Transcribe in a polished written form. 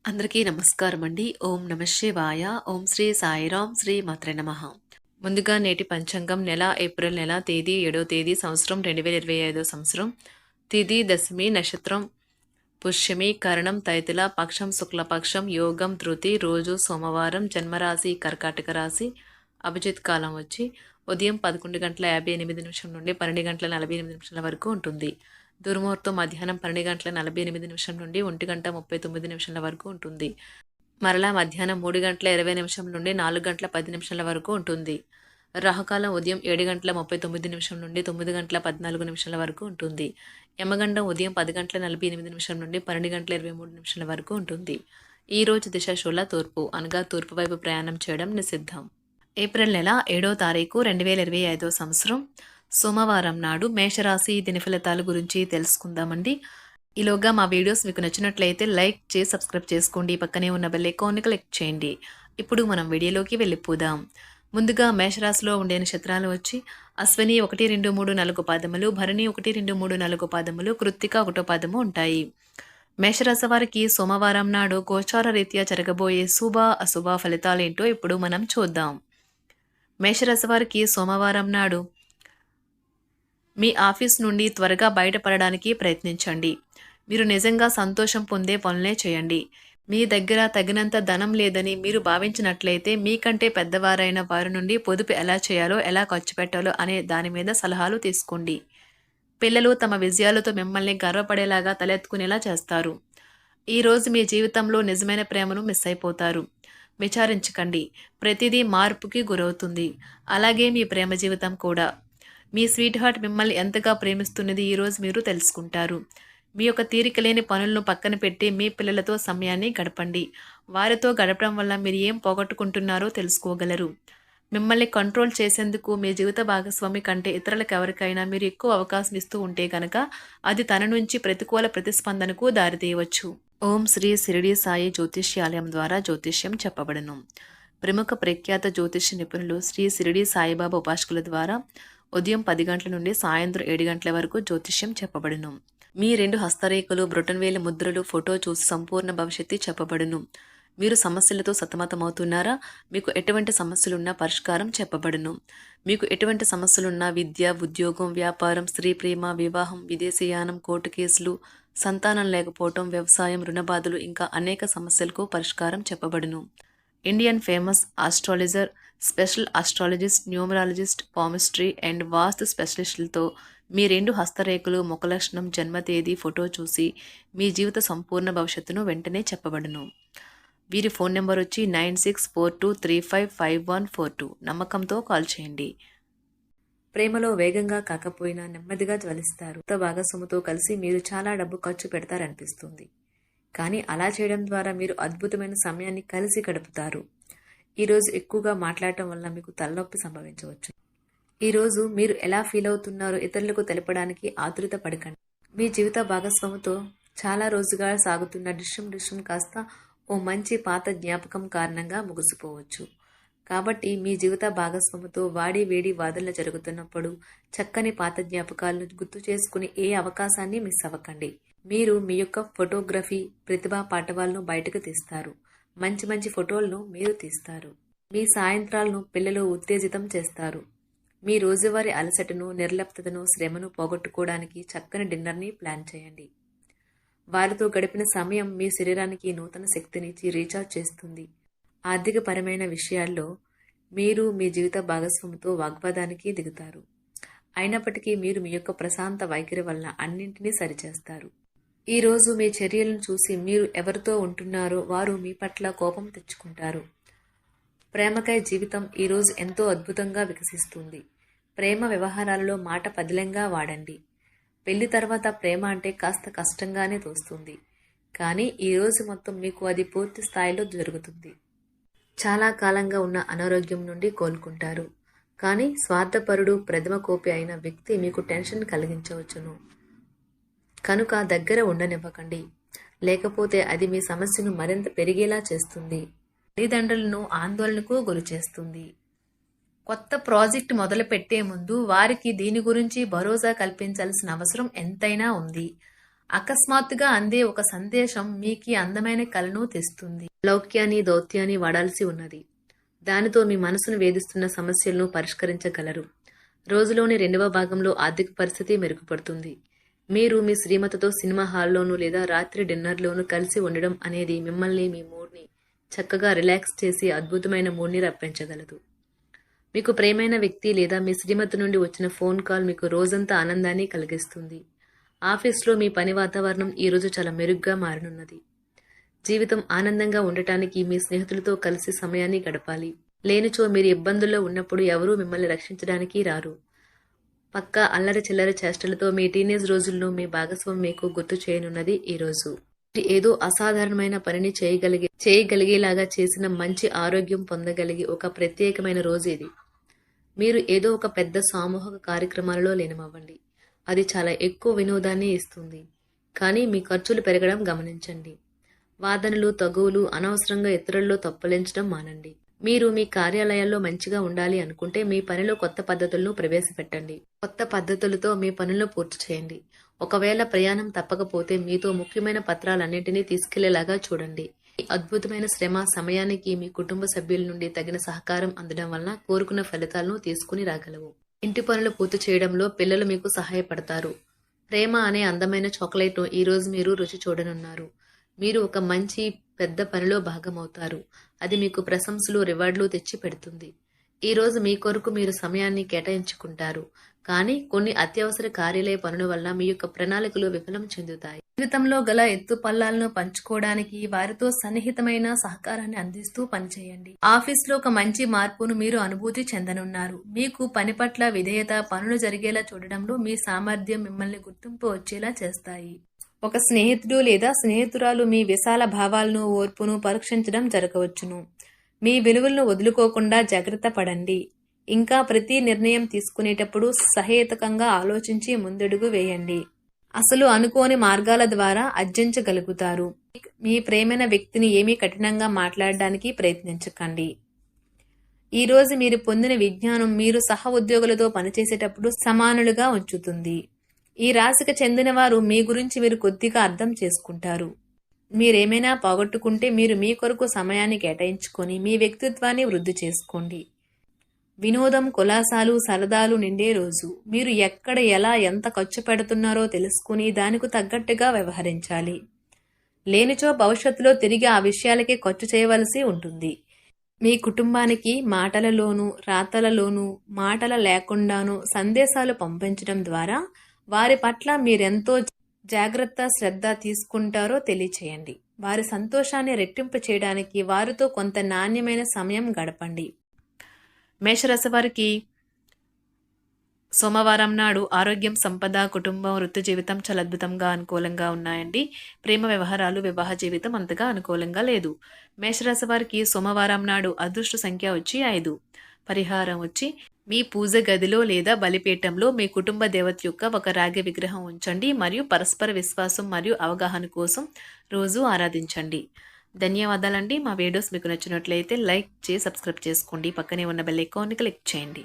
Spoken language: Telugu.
అందరికీ నమస్కారం అండి. ఓం నమ శివాయ. ఓం శ్రీ సాయిరాం శ్రీ మాత్రే నమః. ముందుగా నేటి పంచాంగం నెల ఏప్రిల్ నెల తేదీ 7వ తేదీ సంవత్సరం 2025 సంవత్సరం. తిథి దశమి నక్షత్రం పుష్యమి కరణం తైతుల పక్షం శుక్లపక్షం యోగం ధృతి రోజు సోమవారం జన్మరాశి కర్కాటక రాశి అభిజిత్ కాలం వచ్చి ఉదయం 11:58 నుండి 12:48 వరకు ఉంటుంది. దుర్ముహూర్తం మధ్యాహ్నం 12:48 నుండి 1:39 వరకు ఉంటుంది. మరలా మధ్యాహ్నం 3:20 నుండి 4:10 వరకు ఉంటుంది. రాహుకాలం ఉదయం 7:39 నుండి 9:14 వరకు ఉంటుంది. యమగండం ఉదయం 10:48 నుండి 12:23 వరకు ఉంటుంది. ఈ రోజు దిశ శూల తూర్పు అనగా తూర్పు వైపు ప్రయాణం చేయడం నిషిద్ధం. ఏప్రిల్ నెల 7వ తారీఖు 2025 సంవత్సరం సోమవారం నాడు మేషరాశి దిన ఫలితాల గురించి తెలుసుకుందామండి. ఈలోగా మా వీడియోస్ మీకు నచ్చినట్లయితే లైక్ చేసి సబ్స్క్రైబ్ చేసుకోండి. పక్కనే ఉన్న బెల్ ఐకాన్ని క్లిక్ చేయండి. ఇప్పుడు మనం వీడియోలోకి వెళ్ళిపోదాం. ముందుగా మేషరాశిలో ఉండే నక్షత్రాలు వచ్చి అశ్విని 1, 2, 3, 4 పాదములు, భరణి 1, 2, 3, 4 పాదములు, కృత్తిక 1వ పాదము ఉంటాయి. మేషరాశి వారికి సోమవారం నాడు గోచార రీత్యా జరగబోయే శుభ అశుభ ఫలితాలేంటో ఇప్పుడు మనం చూద్దాం. మేషరాశి వారికి సోమవారం నాడు మీ ఆఫీస్ నుండి త్వరగా బయటపడడానికి ప్రయత్నించండి. మీరు నిజంగా సంతోషం పొందే పనులే చేయండి. మీ దగ్గర తగినంత ధనం లేదని మీరు భావించినట్లయితే మీకంటే పెద్దవారైన వారి నుండి పొదుపు ఎలా చేయాలో, ఎలా ఖర్చు పెట్టాలో అనే దాని మీద సలహాలు తీసుకోండి. పిల్లలు తమ విజయాలతో మిమ్మల్ని గర్వపడేలాగా తలెత్తుకునేలా చేస్తారు. ఈరోజు మీ జీవితంలో నిజమైన ప్రేమను మిస్ అయిపోతారు. విచారించకండి, ప్రతిదీ మార్పుకి గురవుతుంది. అలాగే మీ ప్రేమ జీవితం కూడా. మీ స్వీట్ హార్ట్ మిమ్మల్ని ఎంతగా ప్రేమిస్తున్నది ఈరోజు మీరు తెలుసుకుంటారు. మీ యొక్క తీరిక లేని పనులను పక్కన పెట్టి మీ పిల్లలతో సమయాన్ని గడపండి. వారితో గడపడం వల్ల మీరు ఏం పోగొట్టుకుంటున్నారో తెలుసుకోగలరు. మిమ్మల్ని కంట్రోల్ చేసేందుకు మీ జీవిత భాగస్వామి కంటే ఇతరులకు ఎవరికైనా మీరు ఎక్కువ అవకాశం ఇస్తూ ఉంటే కనుక అది తన నుంచి ప్రతికూల ప్రతిస్పందనకు దారితీయవచ్చు. ఓం శ్రీ షిరిడి సాయి జ్యోతిష్యాలయం ద్వారా జ్యోతిష్యం చెప్పబడను. ప్రముఖ ప్రఖ్యాత జ్యోతిష్య నిపుణులు శ్రీ షిరిడి సాయిబాబా ఉపాసకుల ద్వారా ఉదయం 10 గంటల నుండి సాయంత్రం 7 గంటల వరకు జ్యోతిష్యం చెప్పబడును. మీ 2 హస్తరేఖలు, బ్రొటన్వేలు ముద్రలు, ఫోటో చూసి సంపూర్ణ భవిష్యత్తు చెప్పబడును. మీరు సమస్యలతో సతమతమవుతున్నారా? మీకు ఎటువంటి సమస్యలున్నా పరిష్కారం చెప్పబడును. మీకు ఎటువంటి సమస్యలున్నా విద్య, ఉద్యోగం, వ్యాపారం, స్త్రీ ప్రేమ, వివాహం, విదేశీయానం, కోర్టు కేసులు, సంతానం లేకపోవటం, వ్యవసాయం, రుణబాధలు ఇంకా అనేక సమస్యలకు పరిష్కారం చెప్పబడును. Indian famous astrologer, special astrologist, numerologist, palmistry and vastu స్పెషలిస్టులతో మీ 2 హస్తరేఖలు, ముఖ లక్షణం, జన్మ తేదీ, ఫోటో చూసి మీ జీవిత సంపూర్ణ భవిష్యత్తును వెంటనే చెప్పబడును. వీరి ఫోన్ నెంబర్ వచ్చి 9642355142. నమ్మకంతో కాల్ చేయండి. ప్రేమలో వేగంగా కాకపోయినా నెమ్మదిగా జ్వలిస్తారు. కొత్త భాగస్వామితో కలిసి మీరు చాలా డబ్బు ఖర్చు పెడతారనిపిస్తుంది. కానీ అలా చేయడం ద్వారా మీరు అద్భుతమైన సమయాన్ని కలిసి గడుపుతారు. ఈరోజు ఎక్కువగా మాట్లాడటం వల్ల మీకు తలనొప్పి సంభవించవచ్చు. ఈరోజు మీరు ఎలా ఫీల్ అవుతున్నారో ఇతరులకు తెలపడానికి ఆతృత పడకండి. మీ జీవిత భాగస్వామితో చాలా రోజుగా సాగుతున్న డిష్యం కాస్త ఓ మంచి పాత జ్ఞాపకం కారణంగా ముగిసిపోవచ్చు. కాబట్టి మీ జీవిత భాగస్వామితో వాడి వేడి వాదనలు జరుగుతున్నప్పుడు చక్కని పాత జ్ఞాపకాలను గుర్తు చేసుకుని ఏ అవకాశాన్ని మిస్ అవ్వకండి. మీరు మీ యొక్క ఫోటోగ్రఫీ ప్రతిభా పాటవాలను బయటకు తీస్తారు. మంచి మంచి ఫోటోలను మీరు తీస్తారు. మీ సాయంత్రాలను పిల్లలు ఉత్తేజితం చేస్తారు. మీ రోజువారీ అలసటను, నిర్లిప్తతను, శ్రమను పోగొట్టుకోవడానికి చక్కని డిన్నర్ని ప్లాన్ చేయండి. వారితో గడిపిన సమయం మీ శరీరానికి నూతన శక్తినిచ్చి రీఛార్జ్ చేస్తుంది. ఆర్థికపరమైన విషయాల్లో మీరు మీ జీవిత భాగస్వామితో వాగ్వాదానికి దిగుతారు. అయినప్పటికీ మీరు మీ యొక్క ప్రశాంత వైఖరి వలన అన్నింటినీ సరిచేస్తారు. ఈరోజు మీ చర్యలను చూసి మీరు ఎవరితో ఉంటున్నారో వారు మీ పట్ల కోపం తెచ్చుకుంటారు. ప్రేమకై జీవితం ఈరోజు ఎంతో అద్భుతంగా వికసిస్తుంది. ప్రేమ వ్యవహారాలలో మాట పదిలంగా వాడండి. పెళ్లి తర్వాత ప్రేమ అంటే కాస్త కష్టంగానే తోస్తుంది. కానీ ఈరోజు మొత్తం మీకు అది పూర్తి స్థాయిలో జరుగుతుంది. చాలా కాలంగా ఉన్న అనారోగ్యం నుండి కోలుకుంటారు. కానీ స్వార్థపరుడు, ప్రథమ కోపి అయిన వ్యక్తి మీకు టెన్షన్ కలిగించవచ్చును. కనుక దగ్గర ఉండనివ్వకండి. లేకపోతే అది మీ సమస్యను మరింత పెరిగేలా చేస్తుంది. తల్లిదండ్రులను ఆందోళనకు గురిచేస్తుంది. కొత్త ప్రాజెక్ట్ మొదలు పెట్టే ముందు వారికి దీని గురించి భరోసా కల్పించాల్సిన అవసరం ఎంతైనా ఉంది. అకస్మాత్తుగా అందే ఒక సందేశం మీకీ అందమైన కలను తెస్తుంది. లౌక్యాన్ని, దౌత్యాన్ని వాడాల్సి ఉన్నది. దానితో మీ మనసును వేధిస్తున్న సమస్యలను పరిష్కరించగలరు. రోజులోని 2వ భాగంలో ఆర్థిక పరిస్థితి మెరుగుపడుతుంది. మీరు మీ శ్రీమతితో సినిమా హాల్లోనూ లేదా రాత్రి డిన్నర్లోనూ కలిసి ఉండడం అనేది మిమ్మల్ని మీ మూడ్ని చక్కగా రిలాక్స్ చేసి అద్భుతమైన మూడ్ని రప్పించగలదు. మీకు ప్రియమైన వ్యక్తి లేదా మీ శ్రీమతి నుండి వచ్చిన ఫోన్ కాల్ మీకు రోజంతా ఆనందాన్ని కలిగిస్తుంది. ఆఫీస్లో మీ పని వాతావరణం ఈరోజు చాలా మెరుగ్గా మారనున్నది. జీవితం ఆనందంగా ఉండటానికి మీ స్నేహితులతో కలిసి సమయాన్ని గడపాలి. లేనిచో మీరు ఇబ్బందుల్లో ఉన్నప్పుడు ఎవరూ మిమ్మల్ని రక్షించడానికి రారు. పక్కా అల్లరి చిల్లర చేష్టలతో మీ టీనేజ్ రోజుల్లో మీ భాగస్వామి మీకు గుర్తు చేయనున్నది ఈరోజు. ఏదో అసాధారణమైన పనిని చేయగలిగేలాగా చేసిన మంచి ఆరోగ్యం పొందగలిగి ఒక ప్రత్యేకమైన రోజు ఇది. మీరు ఏదో ఒక పెద్ద సామూహిక కార్యక్రమాలలో లీనమవ్వండి. అది చాలా ఎక్కువ వినోదాన్ని ఇస్తుంది. కానీ మీ ఖర్చులు పెరగడం గమనించండి. వాదనలు, తగువులు, అనవసరంగా ఇతరుల్లో తప్పులించడం మానండి. మీరు మీ కార్యాలయాల్లో మంచిగా ఉండాలి అనుకుంటే మీ పనిలో కొత్త పద్ధతులను ప్రవేశపెట్టండి. కొత్త పద్ధతులతో మీ పనులను పూర్తి చేయండి. ఒకవేళ ప్రయాణం తప్పకపోతే మీతో ముఖ్యమైన పత్రాలన్నింటినీ తీసుకెళ్లేలాగా చూడండి. ఈ అద్భుతమైన శ్రమ సమయానికి మీ కుటుంబ సభ్యుల నుండి తగిన సహకారం అందడం వలన కోరుకున్న ఫలితాలను తీసుకుని రాగలవు. ఇంటి పనులు పూర్తి చేయడంలో పిల్లలు మీకు సహాయపడతారు. ప్రేమ అనే అందమైన చాక్లెట్ను ఈరోజు మీరు రుచి చూడనున్నారు. మీరు ఒక మంచి పెద్ద పనిలో భాగమవుతారు. అది మీకు ప్రశంసలు, రివార్డులు తెచ్చి పెడుతుంది. ఈరోజు మీ కొరకు మీరు సమయాన్ని కేటాయించుకుంటారు. కానీ కొన్ని అత్యవసర కార్యాలయ పనుల వల్ల మీ యొక్క ప్రణాళికలు విఫలం చెందుతాయి. జీవితంలో గల ఎత్తు పల్లాలను పంచుకోవడానికి వారితో సన్నిహితమైన సహకారాన్ని అందిస్తూ పనిచేయండి. ఆఫీస్లో ఒక మంచి మార్పును మీరు అనుభూతి చెందనున్నారు. మీకు పని పట్ల విధేయత, పనులు జరిగేలా చూడడంలో మీ సామర్థ్యం మిమ్మల్ని గుర్తింపు వచ్చేలా చేస్తాయి. ఒక స్నేహితుడు లేదా స్నేహితురాలు మీ విశాల భావాలను, ఓర్పును పరీక్షించడం జరగవచ్చును. మీ విలువలను వదులుకోకుండా జాగ్రత్త పడండి. ఇంకా ప్రతి నిర్ణయం తీసుకునేటప్పుడు సహేతుకంగా ఆలోచించి ముందడుగు వేయండి. అసలు అనుకోని మార్గాల ద్వారా అర్జించగలుగుతారు. మీ ప్రేమైన వ్యక్తిని ఏమీ కఠినంగా మాట్లాడడానికి ప్రయత్నించకండి. ఈరోజు మీరు పొందిన విజ్ఞానం మీరు సహ ఉద్యోగులతో పనిచేసేటప్పుడు సమానులుగా ఉంచుతుంది. ఈ రాశికి చెందిన వారు మీ గురించి మీరు కొద్దిగా అర్థం చేసుకుంటారు. మీరేమైనా పోగొట్టుకుంటే మీరు మీ కొరకు సమయాన్ని కేటాయించుకొని మీ వ్యక్తిత్వాన్ని వృద్ధి చేసుకోండి. వినోదం, కులాసాలు, సరదాలు నిండే రోజు. మీరు ఎక్కడ, ఎలా, ఎంత ఖర్చు పెడుతున్నారో తెలుసుకుని దానికి తగ్గట్టుగా వ్యవహరించాలి. లేనిచో భవిష్యత్తులో తిరిగి ఆ విషయాలకే ఖర్చు చేయవలసి ఉంటుంది. మీ కుటుంబానికి మాటలలోనూ, రాతలలోనూ, మాటల లేకుండానూ సందేశాలు పంపించడం ద్వారా వారి పట్ల మీరెంతో జాగ్రత్త, శ్రద్ధ తీసుకుంటారో తెలియచేయండి. వారి సంతోషాన్ని రెట్టింపు చేయడానికి వారితో కొంత నాణ్యమైన సమయం గడపండి. మేషరాశి వారికి సోమవారం నాడు ఆరోగ్యం, సంపద, కుటుంబం, వృత్తి జీవితం చాలా అద్భుతంగా అనుకూలంగా ఉన్నాయండి. ప్రేమ వ్యవహారాలు, వివాహ జీవితం అంతగా అనుకూలంగా లేదు. మేషరాశి వారికి సోమవారం నాడు అదృష్ట సంఖ్య వచ్చి 5. పరిహారం వచ్చి మీ పూజ గదిలో లేదా బలిపీఠంలో మీ కుటుంబ దేవత యొక్క ఒక రాగి విగ్రహం ఉంచండి మరియు పరస్పర విశ్వాసం మరియు అవగాహన కోసం రోజు ఆరాధించండి. ధన్యవాదాలండి. మా వీడియోస్ మీకు నచ్చినట్లయితే లైక్ చేసి సబ్స్క్రైబ్ చేసుకోండి. పక్కనే ఉన్న బెల్ ఐకాన్ని క్లిక్ చేయండి.